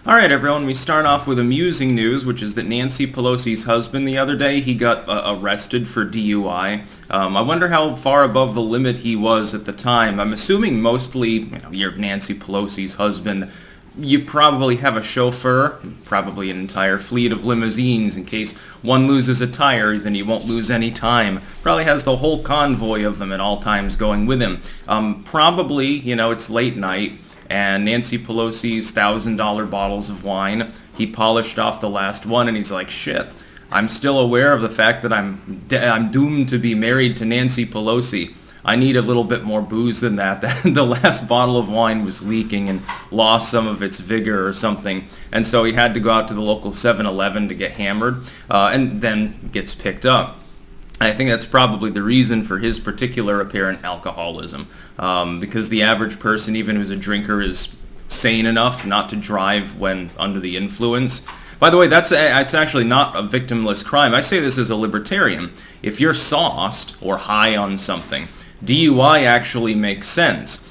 Alright everyone, we start off with amusing news, which is that Nancy Pelosi's husband the other day, he got arrested for DUI. I wonder how far above the limit he was at the time. I'm assuming mostly, you're Nancy Pelosi's husband. You probably have a chauffeur, probably an entire fleet of limousines in case one loses a tire, then you won't lose any time. Probably has the whole convoy of them at all times going with him. Probably, it's late night, and Nancy Pelosi's $1,000 bottles of wine, he polished off the last one, and he's like, shit, I'm still aware of the fact that I'm doomed to be married to Nancy Pelosi. I need a little bit more booze than that. The last bottle of wine was leaking and lost some of its vigor or something. And so he had to go out to the local 7-Eleven to get hammered, and then gets picked up. I think that's probably the reason for his particular apparent alcoholism, because the average person, even who's a drinker, is sane enough not to drive when under the influence. By the way, it's actually not a victimless crime. I say this as a libertarian. If you're sauced or high on something, DUI actually makes sense,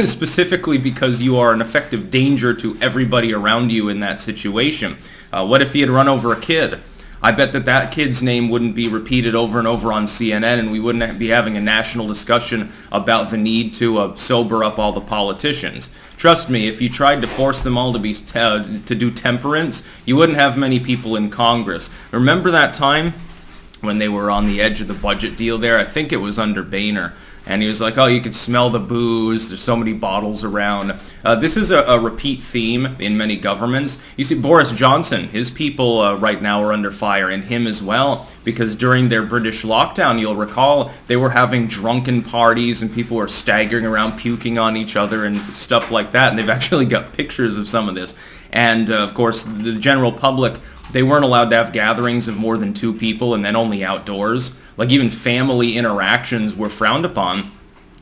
specifically because you are an effective danger to everybody around you in that situation. What if he had run over a kid? I bet that kid's name wouldn't be repeated over and over on CNN, and we wouldn't be having a national discussion about the need to sober up all the politicians. Trust me, if you tried to force them all to do temperance, you wouldn't have many people in Congress. Remember that time when they were on the edge of the budget deal there? I think it was under Boehner. And he was like, oh, you could smell the booze. There's so many bottles around. This is a repeat theme in many governments. You see, Boris Johnson, his people right now are under fire, and him as well, because during their British lockdown, you'll recall, they were having drunken parties and people were staggering around, puking on each other and stuff like that. And they've actually got pictures of some of this. And, of course, the general public, they weren't allowed to have gatherings of more than 2 people and then only outdoors. Like, even family interactions were frowned upon.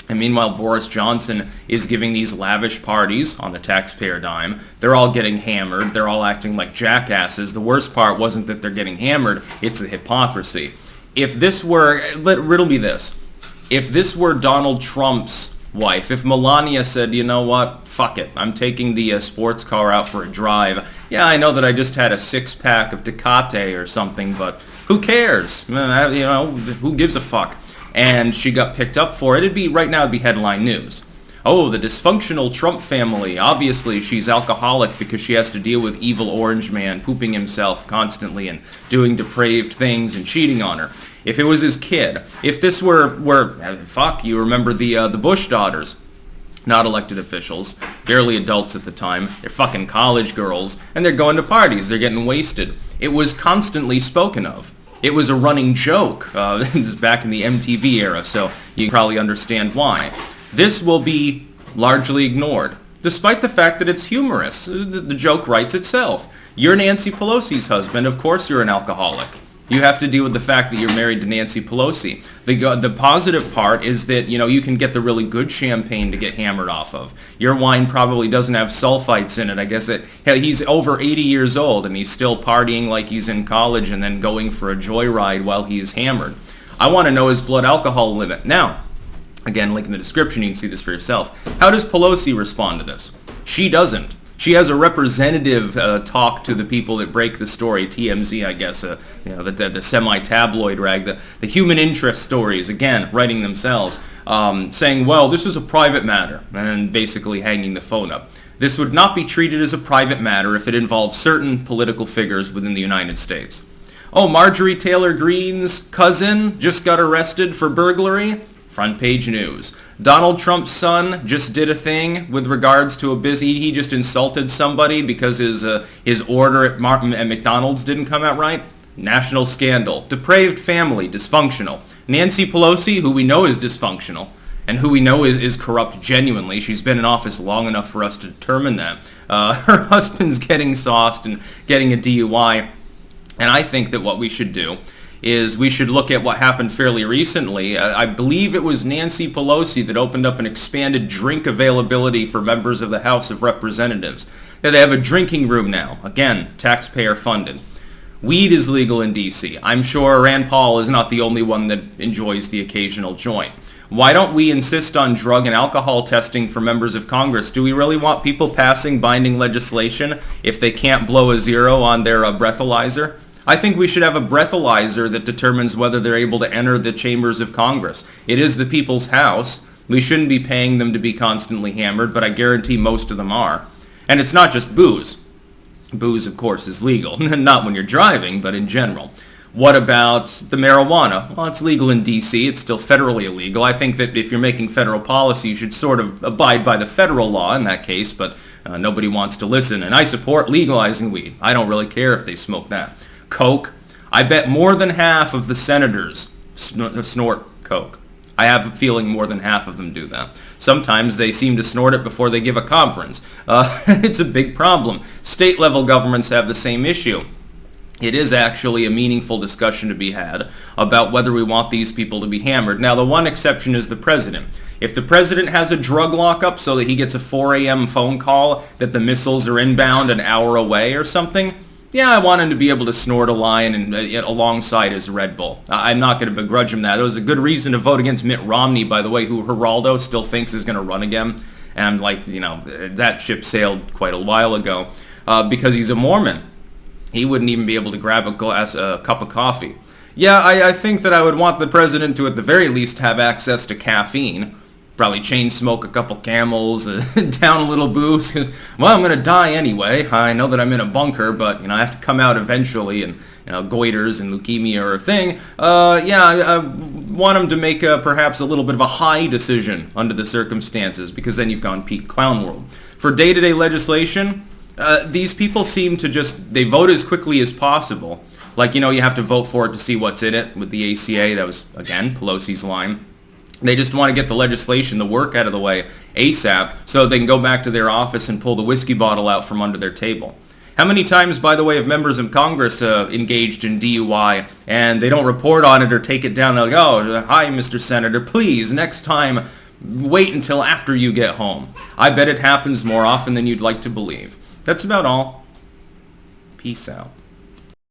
And meanwhile, Boris Johnson is giving these lavish parties on the taxpayer dime. They're all getting hammered. They're all acting like jackasses. The worst part wasn't that they're getting hammered. It's the hypocrisy. If this were, riddle me this. If this were Donald Trump's wife, if Melania said, you know what, fuck it, I'm taking the sports car out for a drive. Yeah, I know that I just had a 6-pack of Tecate or something, but who cares? Who gives a fuck? And she got picked up for it. Right now it'd be headline news. Oh, the dysfunctional Trump family. Obviously, she's alcoholic because she has to deal with evil orange man pooping himself constantly and doing depraved things and cheating on her. If it was his kid, if this were you remember the Bush daughters. Not elected officials, barely adults at the time. They're fucking college girls, and they're going to parties. They're getting wasted. It was constantly spoken of. It was a running joke back in the MTV era, so you probably understand why. This will be largely ignored, despite the fact that it's humorous. The joke writes itself. You're Nancy Pelosi's husband. Of course you're an alcoholic. You have to deal with the fact that you're married to Nancy Pelosi. The positive part is that, you can get the really good champagne to get hammered off of. Your wine probably doesn't have sulfites in it. I guess he's over 80 years old and he's still partying like he's in college and then going for a joyride while he's hammered. I want to know his blood alcohol limit. Now, again, link in the description, you can see this for yourself. How does Pelosi respond to this? She doesn't. She has a representative talk to the people that break the story, TMZ, I guess, the semi-tabloid rag, the human interest stories, again, writing themselves, saying, well, this is a private matter, and basically hanging the phone up. This would not be treated as a private matter if it involved certain political figures within the United States. Oh, Marjorie Taylor Greene's cousin just got arrested for burglary? Front page news. Donald Trump's son just did a thing with regards to he just insulted somebody because his order at McDonald's didn't come out right. National scandal. Depraved family, dysfunctional. Nancy Pelosi, who we know is dysfunctional, and who we know is corrupt genuinely. She's been in office long enough for us to determine that. Her husband's getting sauced and getting a DUI. And I think that what we should do is we should look at what happened fairly recently. I believe it was Nancy Pelosi that opened up an expanded drink availability for members of the House of Representatives. They have a drinking room now. Again, taxpayer funded. Weed is legal in D.C. I'm sure Rand Paul is not the only one that enjoys the occasional joint. Why don't we insist on drug and alcohol testing for members of Congress? Do we really want people passing binding legislation if they can't blow a zero on their breathalyzer? I think we should have a breathalyzer that determines whether they're able to enter the chambers of Congress. It is the people's house. We shouldn't be paying them to be constantly hammered, but I guarantee most of them are. And it's not just booze. Booze, of course, is legal. Not when you're driving, but in general. What about the marijuana? Well, it's legal in D.C. It's still federally illegal. I think that if you're making federal policy, you should sort of abide by the federal law in that case, but nobody wants to listen. And I support legalizing weed. I don't really care if they smoke that. Coke. I bet more than half of the senators snort coke. I have a feeling more than half of them do that. Sometimes they seem to snort it before they give a conference. It's a big problem. State-level governments have the same issue. It is actually a meaningful discussion to be had about whether we want these people to be hammered. Now, the one exception is the president. If the president has a drug lockup so that he gets a 4 a.m. phone call that the missiles are inbound an hour away or something, yeah, I want him to be able to snort a line and alongside his Red Bull. I'm not going to begrudge him that. It was a good reason to vote against Mitt Romney, by the way, who Geraldo still thinks is going to run again. And, that ship sailed quite a while ago because he's a Mormon. He wouldn't even be able to grab a cup of coffee. Yeah, I think that I would want the president to, at the very least, have access to caffeine. Probably chain smoke a couple Camels, down a little booze. Well, I'm going to die anyway. I know that I'm in a bunker, but I have to come out eventually, and goiters and leukemia are a thing. I want him to make perhaps a little bit of a high decision under the circumstances, because then you've gone peak clown world. For day-to-day legislation, these people seem to they vote as quickly as possible. Like, you have to vote for it to see what's in it with the ACA. That was, again, Pelosi's line. They just want to get the legislation, the work out of the way ASAP so they can go back to their office and pull the whiskey bottle out from under their table. How many times, by the way, have members of Congress engaged in DUI and they don't report on it or take it down? They're like, oh, hi, Mr. Senator, please, next time, wait until after you get home. I bet it happens more often than you'd like to believe. That's about all. Peace out.